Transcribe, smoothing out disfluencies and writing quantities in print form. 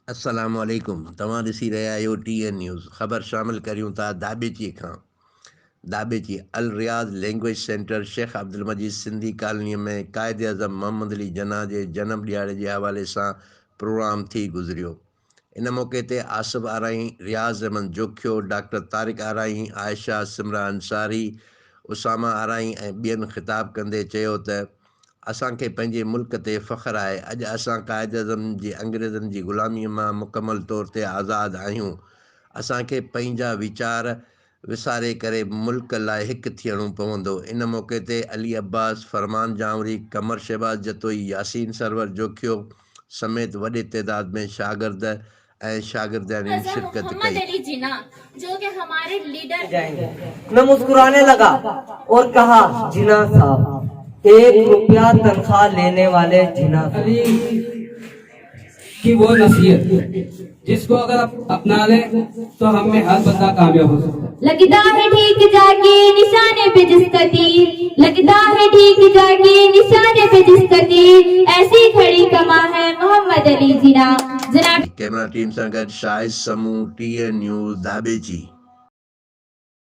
अस्सलाम वालेकुम। तव्हां ॾिसी रहिया आहियो TN न्यूज़। ख़बर शामिल करियूं था धाबेची खां। धाबेची रियाज़ लैंग्वेज सेंटर शेख अब्दुलमजीद सिंधी क़ालोनी में क़ाइद अज़म محمد अली जनाह जे जनम ॾियारे जे हवाले सां प्रोग्राम थी गुज़रियो। इन मौक़े ते आसिफ आराई, रियाज़ अहमद जोखियो, डॉक्टर तारिक आराई, आयशा सिमरा अंसारी, उसामा आराई ऐं ॿियनि ख़िताब कंदे चयो त असांखे पंहिंजे मुल्क ते फ़ख़्रु आहे। अॼु असां क़ाइद अज़म जी अंग्रेज़नि जी ग़ुलामीअ मां मुकमल तौर ते आज़ादु आहियूं। असांखे पंहिंजा वीचार विसारे करे मुल्क लाइ हिकु थियणो पवंदो। इन मौक़े ते अली अब्बास, फरमान जावरी, कमर शहबाज जतोई, यासीन सरवर जोखियो समेत वॾे तइदाद में शागिर्द ऐं शागिर्दानी शिरकत कई। मोहम्मद अली जिन्ना जो कि हमारे लीडर जाएंगे। मैं मुस्कुराने लगा और कहा, जिन्ना साहब, 1 रुपया तनख्वाह लेने वाले जिन्ना कि वो नसीहत जिसको अगर आप अपना ले तो हम में हर बंदा कामयाब हो सकता है। लगता है ठीक जाके निशाने पे जिसका तीर, लगता है ठीक जाके निशाने पे जिसका तीर, ऐसी खड़ी कमा है मोहम्मद अली जिन्ना। कैमरा टीम संगत शाहिद समूह TN न्यूज़ धाबेची।